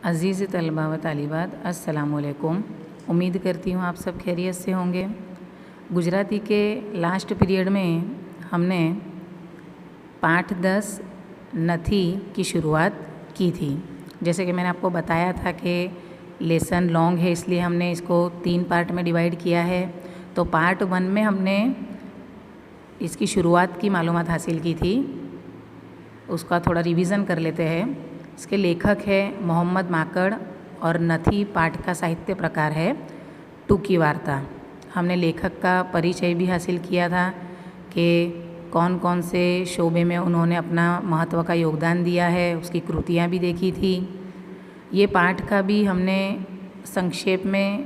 अज़ीज़ तलबा व तालिबात अस्सलामुअलैकुम। उम्मीद करती हूँ आप सब खैरियत से होंगे। गुजराती के लास्ट पीरियड में हमने पाठ 10 नथी की शुरुआत की थी। जैसे कि मैंने आपको बताया था कि लेसन लॉन्ग है, इसलिए हमने इसको 3 पार्ट में डिवाइड किया है। तो पार्ट 1 में हमने इसकी शुरुआत की मालूमात हासिल की थी, उसका थोड़ा रिवीज़न कर लेते हैं। इसके लेखक है मोहम्मद माकड़ और नथी पाठ का साहित्य प्रकार है टूकी वार्ता। हमने लेखक का परिचय भी हासिल किया था कि कौन कौन से शोबे में उन्होंने अपना महत्व का योगदान दिया है, उसकी कृतियाँ भी देखी थी। ये पाठ का भी हमने संक्षेप में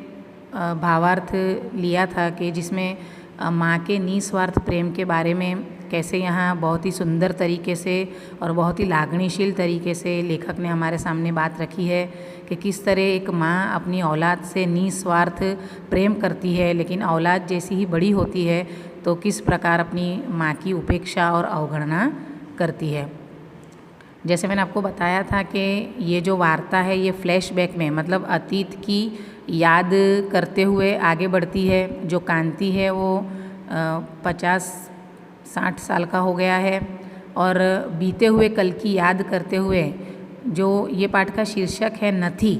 भावार्थ लिया था कि जिसमें माँ के निस्वार्थ प्रेम के बारे में कैसे यहाँ बहुत ही सुंदर तरीके से और बहुत ही लागणीशील तरीके से लेखक ने हमारे सामने बात रखी है कि किस तरह एक माँ अपनी औलाद से निस्वार्थ प्रेम करती है, लेकिन औलाद जैसी ही बड़ी होती है तो किस प्रकार अपनी माँ की उपेक्षा और अवगणना करती है। जैसे मैंने आपको बताया था कि ये जो वार्ता है ये फ्लैशबैक में, मतलब अतीत की याद करते हुए आगे बढ़ती है। जो कांति है वो 50-60 साल का हो गया है और बीते हुए कल की याद करते हुए, जो ये पाठ का शीर्षक है नथी,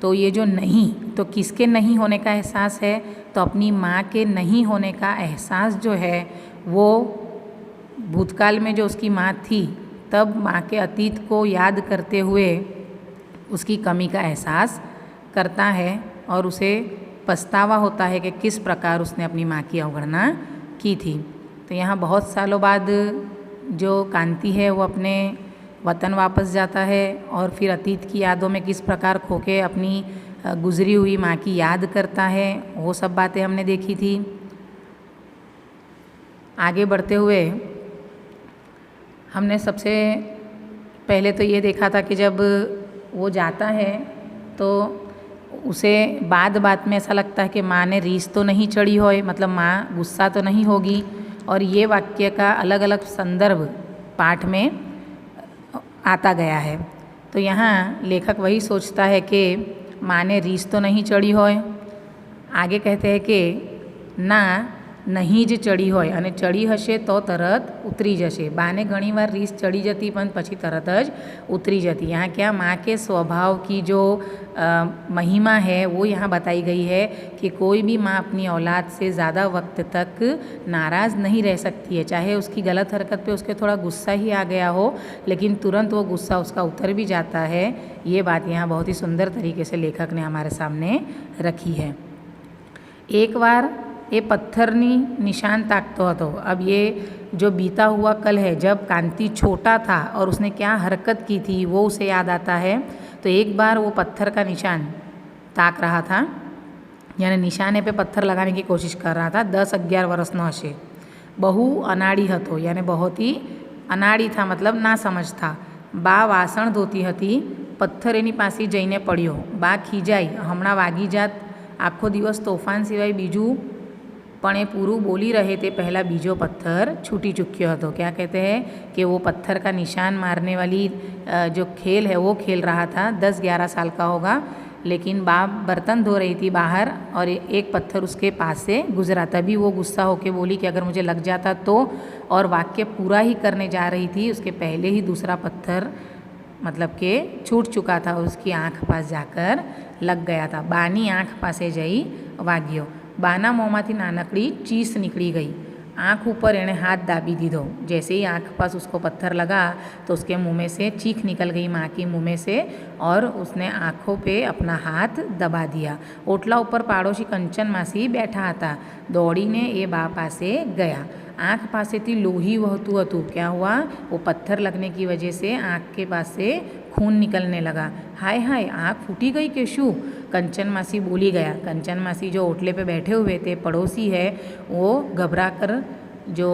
तो ये जो नहीं, तो किसके नहीं होने का एहसास है, तो अपनी माँ के नहीं होने का एहसास जो है वो भूतकाल में जो उसकी माँ थी तब माँ के अतीत को याद करते हुए उसकी कमी का एहसास करता है और उसे पछतावा होता है कि किस प्रकार उसने अपनी माँ की अवगणना की थी। तो यहाँ बहुत सालों बाद जो कांति है वो अपने वतन वापस जाता है और फिर अतीत की यादों में किस प्रकार खो के अपनी गुजरी हुई माँ की याद करता है, वो सब बातें हमने देखी थी। आगे बढ़ते हुए हमने सबसे पहले तो ये देखा था कि जब वो जाता है तो उसे बात में ऐसा लगता है कि माँ ने रीस तो नहीं चढ़ी होए, मतलब माँ गुस्सा तो नहीं होगी। और ये वाक्य का अलग अलग संदर्भ पाठ में आता गया है। तो यहाँ लेखक वही सोचता है कि माँ ने रीस तो नहीं चढ़ी होए। आगे कहते हैं कि ना नहीं જ ચડી હોય અને ચડી હશે તો તરત ઉતરી જશે। બાને ઘણીવાર રીસ ચડી જતી પણ પછી તરત જ ઉતરી જતી। यहाँ क्या माँ के स्वभाव की जो महिमा है वो यहाँ बताई गई है कि कोई भी माँ अपनी औलाद से ज़्यादा वक्त तक नाराज़ नहीं रह सकती है। चाहे उसकी गलत हरकत पे उसके थोड़ा गुस्सा ही आ गया हो, लेकिन तुरंत वो गुस्सा उसका उतर भी जाता है। ये बात यहाँ बहुत ही सुंदर तरीके से लेखक ने हमारे सामने रखी है। एक बार ये पत्थरनी निशान ताकतो हतो। अब ये जो बीता हुआ कल है, जब कांति छोटा था और उसने क्या हरकत की थी वो उसे याद आता है। तो एक बार वो पत्थर का निशान ताक रहा था, यानी निशाने पे पत्थर लगाने की कोशिश कर रहा था। 10-11 वर्षनो हशे। बहु अनाड़ी हतो, यानी बहुत ही अनाड़ी था, मतलब ना समझ था। बा वासण धोती हती, पत्थर एनी पासे जईने पड्यो। बा खीजाई, हमणां वागी जात। आखो दिवस तोफान सिवाय बीजू पण ए पूरू बोली रहे थे पहला बीजो पत्थर छूटी चुक्यो हतो। क्या कहते हैं कि वो पत्थर का निशान मारने वाली जो खेल है वो खेल रहा था। 10-11 साल का होगा, लेकिन बाप बर्तन धो रही थी बाहर और एक पत्थर उसके पास से गुजरा। तभी वो गुस्सा होके बोली कि अगर मुझे लग जाता तो, और वाक्य पूरा ही करने जा रही थी उसके पहले ही दूसरा पत्थर मतलब के छूट चुका था, उसकी आँख पास जाकर लग गया था। बानी आँख पासे जई वाग्यो। बाना मोंमांथी नानकड़ी चीस निकली गई। आँख ऊपर एणे हाथ दाबी दीधो। जैसे ही आँख पास उसको पत्थर लगा तो उसके मुँह में से चीख निकल गई, माँ की मुँह में से, और उसने आँखों पे अपना हाथ दबा दिया। ओटला ऊपर पाड़ोशी कंचन मासी बैठा था। दौड़ीने ए बा पासे गया। आँख पासे थी लोही वहतु हतु। क्या हुआ, वो पत्थर लगने की वजह से आँख के पास से खून निकलने लगा। हाय हाय, आँख फूटी गई के शू, कंचन मासी बोली गया। कंचन मासी जो ओटले पे बैठे हुए थे, पड़ोसी है, वो घबरा कर जो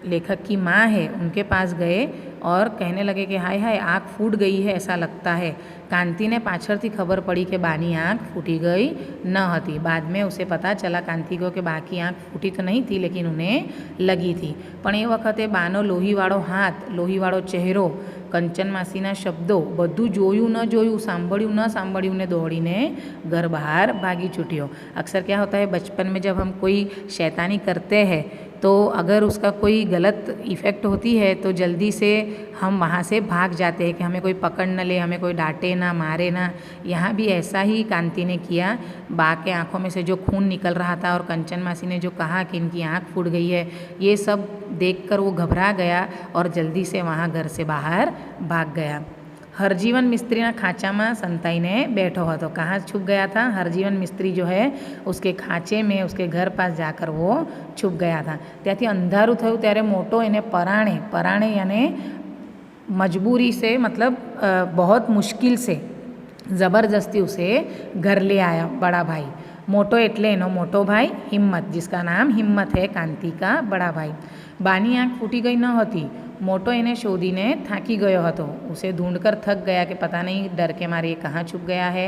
लेखक की माँ है उनके पास गए और कहने लगे कि हाय हाय आँख फूट गई है ऐसा लगता है। कांति ने पाछळથી खबर पड़ी कि बानी आँख फूटी गई न હતી। बाद में उसे पता चला कांति को कि बा की आँख फूटी तो नहीं थी लेकिन उन्हें लगी थी। पण એ વખતે બાનો લોહીવાળો હાથ, લોહીવાળો ચહેરો, કંચન માસીના શબ્દો બધું જોયું ન જોયું, સાંભળ્યું न સાંભળ્યું ને દોડીને घर बाहर भागी छूटियो। अक्सर क्या होता है बचपन में जब हम कोई शैतानी करते हैं तो अगर उसका कोई गलत इफ़ेक्ट होती है तो जल्दी से हम वहाँ से भाग जाते हैं कि हमें कोई पकड़ न ले, हमें कोई डांटे ना, मारे ना। यहाँ भी ऐसा ही कांति ने किया। बा के आँखों में से जो खून निकल रहा था और कंचन मासी ने जो कहा कि इनकी आँख फूट गई है, ये सब देखकर वो घबरा गया और जल्दी से वहाँ घर से बाहर भाग गया। हरजीवन मिस्त्रीना खाँचा में संताईने बैठो હતો। कहाँ छुप गया था? हरजीवन मिस्त्री जो है उसके खाँचे में, उसके घर पास जाकर वो छुप गया था। त्याथी अंधारू थयुं त्यारे मोटो एने पराणे यानी मजबूरी से, मतलब बहुत मुश्किल से, ज़बरदस्ती उसे घर ले आया बड़ा भाई। मोटो एटले एनो मोटो भाई हिम्मत, जिसका नाम हिम्मत है, कांति का बड़ा भाई। बानी आँख फूटी गई न હતી। मोटो एने शोधीने थाकी गयो હતો। उसे ढूंढकर थक गया कि पता नहीं डर के मारे ये कहाँ छुप गया है।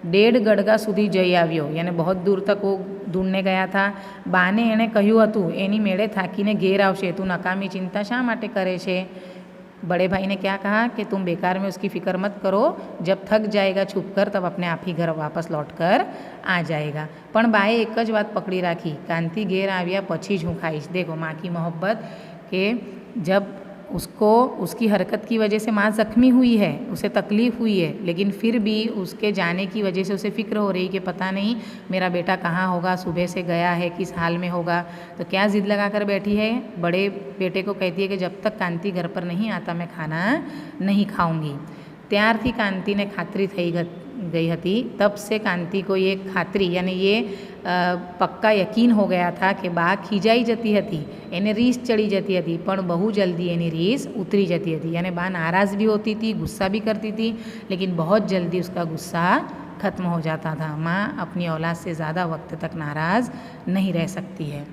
1.5 गड़गा સુધી જઈ આવ્યો, यानी बहुत दूर तक वो ढूंढने गया था। બાને એણે કહ્યું હતું એની મેળે થાકીને ઘેર આવશે, તું નકામી चिंता શા માટે કરે છે? बड़े भाई ने क्या कहा कि तुम बेकार में उसकी फ़िक्र मत करो, जब थक जाएगा छुप कर तब अपने आप ही घर वापस लौट कर आ जाएगा। पण बाए एक ज बात पकड़ी राखी, कांति घेर आव्या पछी ज हूँ खाईश। देखो माँ की मोहब्बत कि जब उसको उसकी हरकत की वजह से माँ ज़ख्मी हुई है, उसे तकलीफ़ हुई है, लेकिन फिर भी उसके जाने की वजह से उसे फ़िक्र हो रही कि पता नहीं मेरा बेटा कहाँ होगा, सुबह से गया है, किस हाल में होगा। तो क्या ज़िद लगा कर बैठी है? बड़े बेटे को कहती है कि जब तक कांति घर पर नहीं आता मैं खाना नहीं खाऊंगी। त्यारथी कांति ने खातरी थई गई हती। तब से कांति को ये खातरी यानी ये पक्का यकीन हो गया था कि बा खीजाई जती हती, एने रीस चढ़ी जती हती, पण बहु जल्दी एनी रीस उतरी जती हती। यानी बा नाराज़ भी होती थी, गुस्सा भी करती थी, लेकिन बहुत जल्दी उसका गुस्सा ख़त्म हो जाता था। माँ अपनी औलाद से ज़्यादा वक्त तक नाराज़ नहीं रह सकती है।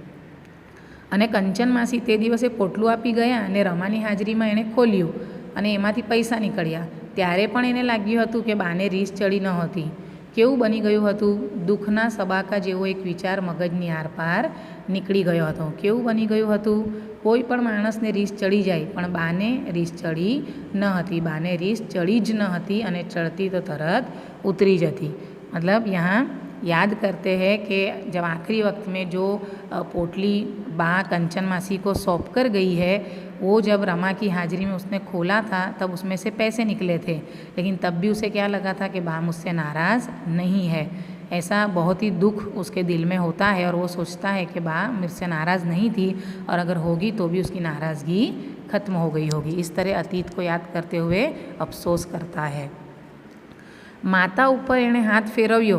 अने कंचन मासी ते दिवसे पोटलुं आपी गया अने रमानी हाजरीमां एणे खोल्युं अने एमांथी पैसा निकळ्या। त्यारे पण एने लाग्युं हतुं के बाने रीस चढ़ी न होती। केवुं बनी गयुं हतुं? दुखना सबाका जेवो एक विचार मगजनी आरपार निकળી गयो हतो। केवुं बनी गयुं हतुं? कोई पण माणसने रीस चढ़ी जाए, पण बाने रीस चढ़ी न हती। बाने रीस चढ़ी ज न हती अने चढ़ती तो तरत उतरी जती। मतलब यहाँ याद करते हैं कि जब आखिरी वक्त में जो पोटली बा कंचन मासी को सौंप कर गई है, वो जब रमा की हाजिरी में उसने खोला था तब उसमें से पैसे निकले थे, लेकिन तब भी उसे क्या लगा था कि बा मुझसे नाराज़ नहीं है। ऐसा बहुत ही दुख उसके दिल में होता है और वो सोचता है कि बा मुझसे नाराज़ नहीं थी और अगर होगी तो भी उसकी नाराज़गी ख़त्म हो गई होगी। इस तरह अतीत को याद करते हुए अफसोस करता है। माथा ऊपर एणे हाथ फेरव्यो,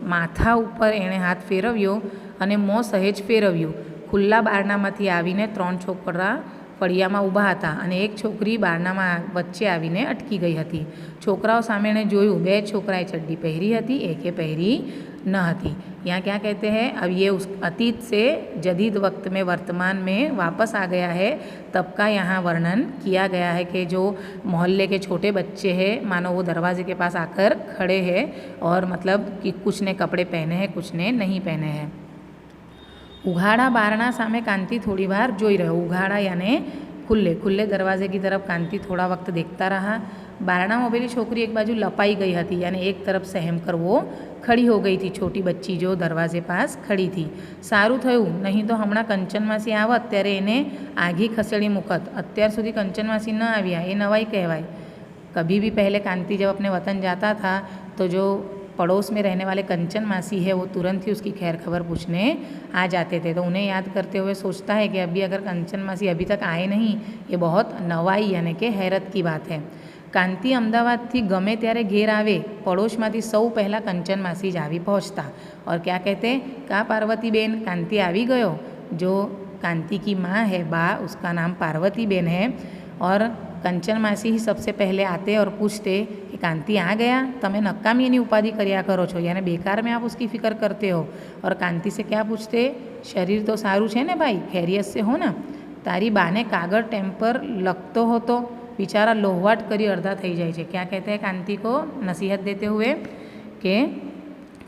माथा ऊपर एणे हाथ फेरव्यो अने मों सहेज फेरव्યું। खुल्ला बारणामांथी आवीने 3 छोकरा फळियामां ઊભા હતા અને એક છોકરી બારણામાં વચ્ચે આવીને અટકી ગઈ હતી। છોકરાઓ સામે એણે જોયું, 2 છોકરાએ ચડ્ડી પહેરી હતી, એકે પહેરી न હતી। यहाँ क्या कहते हैं? अब ये उस अतीत से जदीद वक्त में वर्तमान में वापस आ गया है, तब का यहाँ वर्णन किया गया है कि जो मोहल्ले के छोटे बच्चे हैं, मानो वो दरवाजे के पास आकर खड़े हैं और मतलब कि कुछ ने कपड़े पहने हैं, कुछ ने नहीं पहने हैं। उघाड़ा बारણા सामे कांति थोड़ी बार जोई रह्यो। उघाड़ा यानी खुले दरवाजे की तरफ कांति थोड़ा वक्त देखता रहा। बारणामां पेली छोकरी एक बाजू लपाई गई थी, यानी एक तरफ सहम कर वो खड़ी हो गई थी, छोटी बच्ची जो दरवाजे पास खड़ी थी। सारूं थयुं, नहीं तो हमणां कंचन मासी आवत त्यारे एने आघी खसेड़ी मूकत। अत्यार सुधी कंचन मासी न आव्या ए नवाई कहेवाय। कभी भी पहले कांति जब अपने वतन जाता था तो जो पड़ोस में रहने वाले कंचन मासी है वो तुरंत ही उसकी खैर खबर पूछने आ जाते थे। तो उन्हें याद करते हुए सोचता है कि अभी अगर कंचन मासी अभी तक आए नहीं, ये बहुत नवाई यानी कि हैरत की बात है। कांति अमदावादथी गमे त्यारे घेर आवे, पड़ोशमांथी सौ पहला कंचन मासी ज आवी पहोंचता और क्या कहते, का पार्वती बेन कांति आवी गयो। जो कांति की माँ है बा, उसका नाम पार्वती बेन है और कंचन मासी ही सबसे पहले आते और पूछते कि कांति आ गया, तमे नकामी एनी उपाधि कर्या करो छो, यानी बेकार में आप उसकी फ़िक्र करते हो। और कांति से क्या पूछते, शरीर तो सारू छे ने भाई, खैरियत से हो ना। તારી બાને કાગળ ટેમ પર લખતો હતો, बेचारा लोहवाट करी अर्धा थी जाए छे। क्या कहते हैं कांति को नसीहत देते हुए कि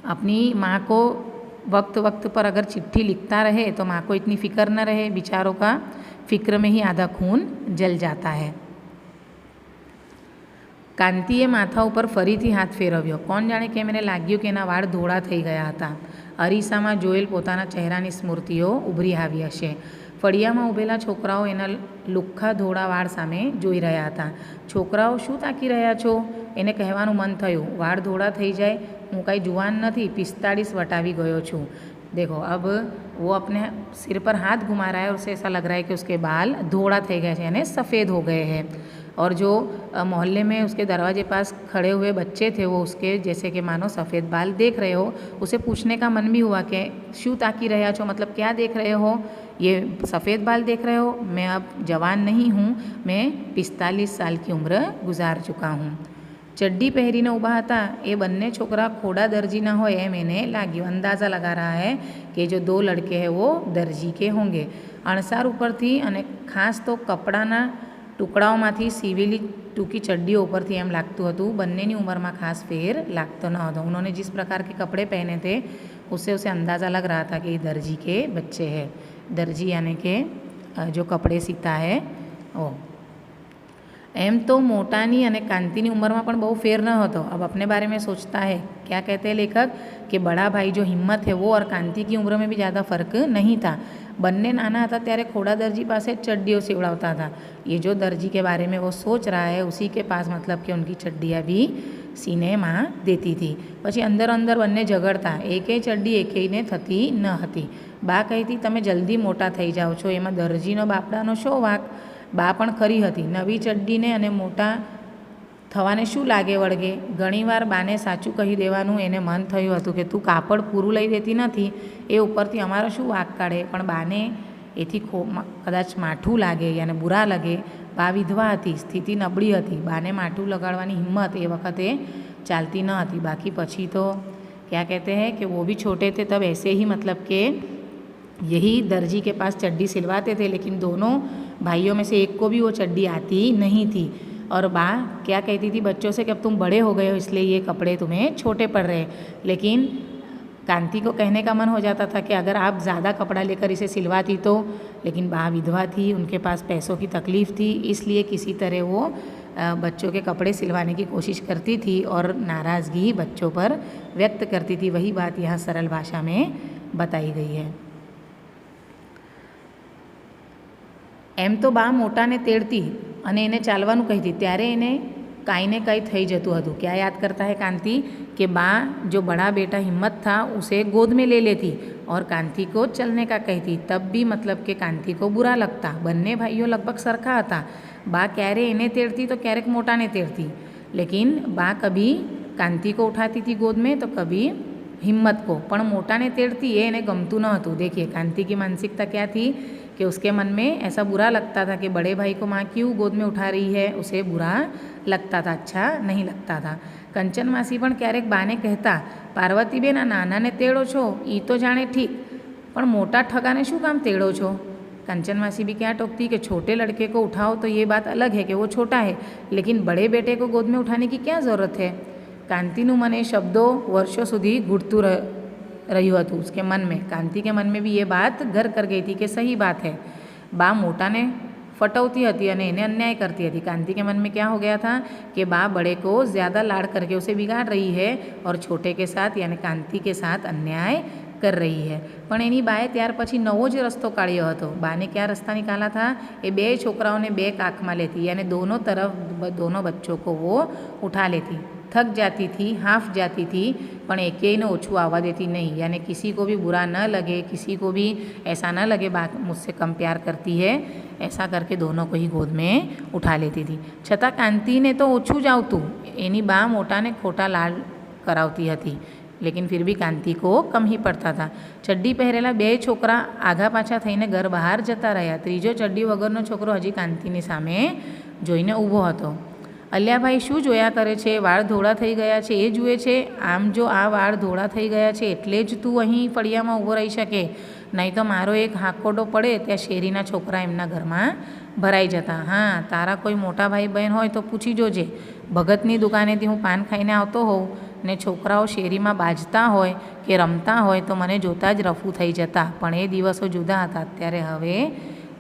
अपनी माँ को वक्त वक्त पर अगर चिट्ठी लिखता रहे तो माँ को इतनी फ़िक्र न रहे, बेचारों का फ़िक्र में ही आधा खून जल जाता है। कांतिए माथा पर फरीथी हाथ फेरव्यो। कोण जाणे के मैंने लाग्યું કે એના વાળ ધોળા થઈ ગયા હતા। અરીસામાં જોયેલ પોતાના ચહેરાની સ્મૃતિઓ ઉભરી આવી હશે। ફળિયામાં ઊભેલા છોકરાઓ એના લુખ્ખા ધોળા વાળ સામે જોઈ રહ્યા હતા। છોકરાઓ શું તાકી રહ્યા છો? એને કહેવાનું મન થયું, વાળ ધોળા થઈ જાય, હું કાંઈ જુવાન નથી, 45 વટાવી गयो છું। देखो अब वो अपने सिर पर हाथ घुमा रहा है और उसे ऐसा लग रहा है कि उसके बाल धोड़ा थे गए हैं, यानी सफ़ेद हो गए हैं। और जो मोहल्ले में उसके दरवाजे पास खड़े हुए बच्चे थे वो उसके जैसे कि मानो सफ़ेद बाल देख रहे हो। उसे पूछने का मन भी हुआ कि शू ताकी रहा छो, मतलब क्या देख रहे हो? ये सफ़ेद बाल देख रहे हो? मैं अब जवान नहीं हूँ, मैं 45 साल की उम्र गुजार चुका हूँ। चड्डी पहरीने ऊभा था ये बन्ने छोकरा खोड़ा दर्जी ना हो एम एने लाग्યું। अंदाज़ा लगा रहा है कि जो 2 लड़के हैं वो दर्जी के होंगे। अणसार उपरथी अने खास तो कपड़ाना टुकड़ाओमांथी सीवेली टूकी चड्डीओ उपरथी एम लागतुं हतुं बंनेनी उमरमां खास फेर लागतो न हतो। उन्होंने जिस प्रकार के कपड़े पहने थे उससे उसे अंदाज़ा लग रहा था कि ये दर्जी के बच्चे हैं। दर्जी यानी कि जो कपड़े सीता है वो। एम तो मोटानी अने कांतिनी उम्र में पण बहु फेर न हतो। अब अपने बारे में सोचता है। क्या कहते हैं लेखक कि बड़ा भाई जो हिम्मत है वो और कांति की उम्र में भी ज़्यादा फ़र्क नहीं था। बन्ने नाना था त्यारे खोड़ा दर्जी पासे चड्डियों सिवड़ावता था। ये जो दर्जी के बारे में वो सोच रहा है उसी के पास मतलब कि उनकी चड्डियाँ भी सीने माँ देती थी। पछी अंदर अंदर बन्ने झगड़ता, एके चड्डी एकेयने थती न हती। बा कहती तमे जल्दी मोटा थई जाओ छो, एमां दर्जीनो बापडानो शो वाक? बा पण खरी हती। नवी चड्डीने अने मोटा थवाने शुं लागे वळगे? घणीवार बाने साचुं कही देवानुं एने मन थयुं हतुं कि तू कापड़ पूरुं लई देती नथी, ए उपरथी अमारो शुं वाक काढे? पण बाने एथी कदाच माठुं लागे याने बुरा लगे। बा विधवा हती, स्थिति नबળી हती, बाने माठुं लगाड़वानी हिम्मत ए वखते चालती न हती। बाकी पछी तो क्या कहते हैं कि वो भी छोटे थे तब ऐसे ही मतलब कि यही दर्जी के पास चड्डी सिलवाते थे, लेकिन दोनों भाइयों में से एक को भी वो चड्डी आती नहीं थी। और बा क्या कहती थी बच्चों से कि अब तुम बड़े हो गए हो इसलिए ये कपड़े तुम्हें छोटे पड़ रहे हैं। लेकिन कांति को कहने का मन हो जाता था कि अगर आप ज़्यादा कपड़ा लेकर इसे सिलवाती तो, लेकिन बा विधवा थी, उनके पास पैसों की तकलीफ़ थी, इसलिए किसी तरह वो बच्चों के कपड़े सिलवाने की कोशिश करती थी और नाराज़गी बच्चों पर व्यक्त करती थी। वही बात यहाँ सरल भाषा में बताई गई है। एम तो बा मोटाने तेड़ती अने एने चालवानुं कहीती त्यारे एने काई ने काई थई जतुं हतुं। क्या याद करता है कांति कि बा जो बड़ा बेटा हिम्मत था उसे गोद में ले लेती और कांति को चलने का कहती, तब भी मतलब कि कांति को बुरा लगता। बन्ने भाईओ लगभग सरखा था। बा क्यारे एने तेड़ती तो क्यारेक मोटाने तेड़ती, लेकिन बा कभी कांति को उठाती थी गोद में तो कभी हिम्मत को, पण मोटाने तेड़ती ये एने गमतुं न हतुं। देखिए कांति की मानसिकता क्या थी कि उसके मन में ऐसा बुरा लगता था कि बड़े भाई को माँ क्यों गोद में उठा रही है, उसे बुरा लगता था, अच्छा नहीं लगता था। कंचन मासी पण क्यारेक बाने कहता पार्वतीबेन आ नानाने तेड़ो छो ई तो जाने ठीक, पण मोटा ठगाने शुं काम तेड़ो छो? कंचन मासी भी क्या टोकती कि छोटे लड़के को उठाओ तो ये बात अलग है कि वो छोटा है, लेकिन बड़े बेटे को गोद में उठाने की क्या ज़रूरत है? कांतिनुं मन ए शब्दों वर्षों सुधी घूटतुं रह्યું હતું। उसके मन में, कांति के मन में भी ये बात घर कर गई थी कि सही बात है। बा मोटा ने फटौती हती अने एने अन्याय करती हती। कांति के मन में क्या हो गया था कि बा बड़े को ज़्यादा लाड़ करके उसे बिगाड़ रही है और छोटे के साथ यानी कांति के साथ अन्याय कर रही है। पण एनी बाए त्यार पछी नवो ज रस्तो काढ्यो हतो। बाने क्या रस्ता निकाला था? ए 2 छोकराओने 2 काखमां लेती यानी दोनों तरफ दोनों बच्चों को वो उठा लेती। थक जाती थी, हाफ जाती थी, पण एकेय ने ओछुं आवा देती नहीं, यानी किसी को भी बुरा न लगे, किसी को भी ऐसा न लगे बात मुझसे कम प्यार करती है, ऐसा करके दोनों को ही गोद में उठा लेती थी। छतां कांति ने तो ओछुं ज आवतुं, एनी बा मोटाने खोटा लाड करावती हती, लेकिन फिर भी कांति को कम ही पड़ता था। चड्डी पहेरेला 2 छोकरा आघा पाछा थईने घर बहार जता रह्या। त्रीजो चड्डी वगरनो छोकरो हजी कांतिनी सामे जोईने ऊभो हतो। अल्याभाई शू जोया करे छे? वाळ धोळा थई गया छे ए जुए छे? आम जो आ वाळ धोळा थई गया छे एटले ज तू अहीं फळियामां ऊभो रही शके? નહીં તો મારો એક હાકોડો પડે ત્યાં શેરીના છોકરા એમના ઘરમાં ભરાઈ જતા. હા, તારા કોઈ મોટા ભાઈ બહેન હોય તો પૂછી જોજે. ભગતની દુકાનેથી હું પાન ખાઈને આવતો હોઉં ને છોકરાઓ શેરીમાં બાજતા હોય કે રમતા હોય તો મને જોતાં જ રફુ થઈ જતા. પણ એ દિવસો જુદા હતા, અત્યારે હવે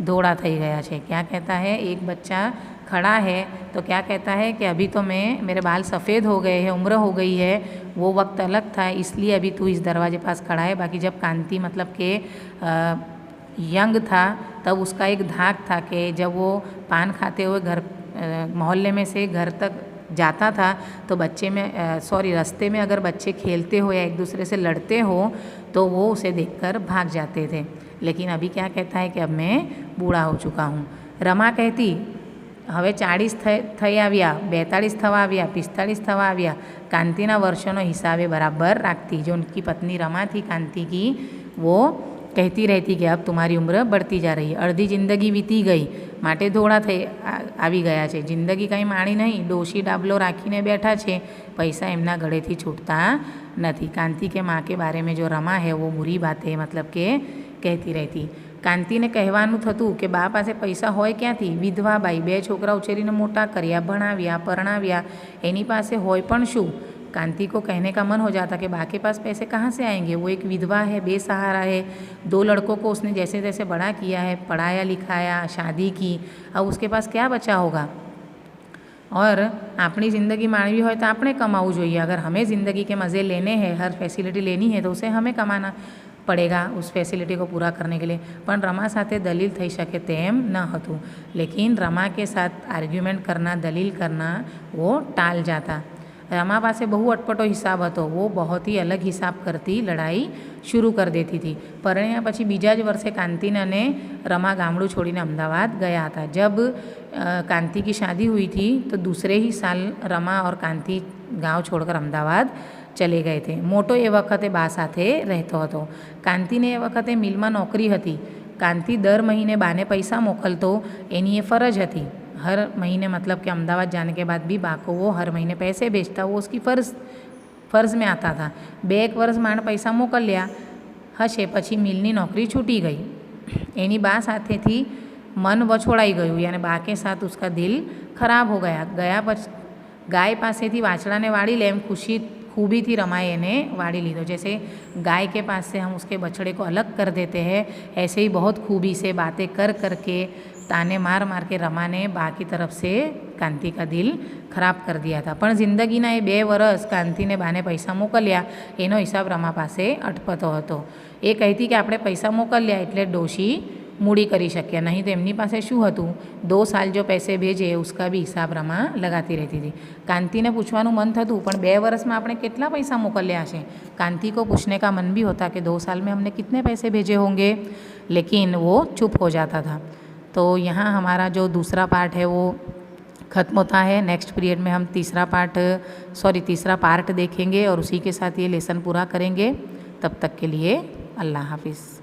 ધોળા થઈ ગયા છે. ક્યાં કહેતા હૈ એક બચ્ચા खड़ा है तो क्या कहता है कि अभी तो मेरे बाल सफ़ेद हो गए हैं, उम्र हो गई है, वो वक्त अलग था इसलिए अभी तू इस दरवाजे पास खड़ा है. बाकी जब कांति मतलब के यंग था तब उसका एक धाक था कि जब वो पान खाते हुए घर मोहल्ले में से घर तक जाता था तो रास्ते में अगर बच्चे खेलते हो या एक दूसरे से लड़ते हो तो वो उसे देखकर भाग जाते थे. लेकिन अभी क्या कहता है कि अब मैं बूढ़ा हो चुका हूँ. रमा कहती હવે 40 થઈ આવ્યા, 42 થવા આવ્યા, 45 થવા આવ્યા. कांतिना वर्षों हिसाबे बराबर रखती. जो उनकी पत्नी रमा थी कांति की, वो कहती रहती कि अब तुम्हारी उम्र बढ़ती जा रही है. अर्धी जिंदगी वीती गई माटे धोळा थई आवी गया है. जिंदगी कहीं माणी नहीं, डोशी डाबलो राखीने बैठा है, पैसा एमना गळेथी छूटता नहीं. कांति के माँ के बारे में जो रमा है वो बुरी बातें मतलब के कहती रहती. कांतिने कहेवानुं थतुं कि बा पासे पैसा होय क्यांथी, विधवा बाई, 2 छोकरा उछेरीने मोटा कर्या, भणाव्या, परणाव्या, एनी पासे होय पण शुं. कांति को कहने का मन हो जाता कि बा के पास पैसे कहाँ से आएंगे, वो एक विधवा है, बेसहारा है, 2 लड़कों को उसने जैसे तैसे बड़ा किया है, पढ़ाया लिखाया, शादी की, अब उसके पास क्या बचा होगा. और अपनी ज़िंदगी माणवी हो तो आपने कमावू जोईए. अगर हमें ज़िंदगी के मज़े लेने हैं, हर फैसिलिटी लेनी है तो उसे हमें कमाना पड़ेगा उस फैसिलिटी को पूरा करने के लिए. पण रमा साथे दलील थई शके तेम न हतुं. लेकिन रमा के साथ आर्ग्यूमेंट करना, दलील करना वो टाल जाता. रमा पासे बहु अटपटो हिसाब हतो. वो बहुत ही अलग हिसाब करती, लड़ाई शुरू कर देती थी. परण्या पछी बीजा ज वर्षे कांति अने रमा गामडું छोड़ीने अमदावाद गया था. जब कांति की शादी हुई थी तो दूसरे ही साल रमा और कांति गांव छोड़कर अमदावाद चले गए थे. मोटो ए वखते बा साथे रहतो हतो. कांतिने ए वखते मिलमां नौकरी हती. कांति दर महीने बाने पैसा मोकलतो, एनी ए फरज हती. हर महीने मतलब कि अमदावाद जाने के बाद भी बा को वो हर महीने पैसे भेजता, वो उसकी फ़र्ज़ में आता था. 2-1 वर्ष माण पैसा मोकल्या हशे, पछी मिलनी नौकरी छूटी गई. एनी बा साथेथी मन वछोड़ाई गयुं, यानी बा के साथ उसका दिल खराब हो गया. गाय पासेथी वाछड़ाने वाड़ी ले एम खूबी थी रमाए ने वाड़ी लीधो. जैसे गाय के पास से हम उसके बछड़े को अलग कर देते हैं, ऐसे ही बहुत खूबी से बातें कर करके, ताने मार मार के रमा ने बा की तरफ से कांति का दिल खराब कर दिया था. पण जिंदगीना ए 2 वर्ष कांति ने बाने पैसा मोकल्या एनो हिसाब रमा पासे अटपतो हतो. ए कहती कि आपणे पैसा मोकल्या एटले डोशी मूड़ी करी शक्या, नहीं तो एमनी पासे शुं हतुं. 2 साल जो पैसे भेजे उसका भी हिसाब रमा लगाती रहती थी. कांति ने पूछवानुं मन थतुं पण 2 वर्ष में आपणे केटला पैसा मोकल्या हशे. कांति को पूछने का मन भी होता कि 2 साल में हमने कितने पैसे भेजे होंगे, लेकिन वो चुप हो जाता था. तो यहाँ हमारा जो दूसरा पार्ट है वो ख़त्म होता है. नेक्स्ट पीरियड में हम तीसरा पार्ट देखेंगे और उसी के साथ ये लेसन पूरा करेंगे. तब तक के लिए अल्लाह हाफिज़.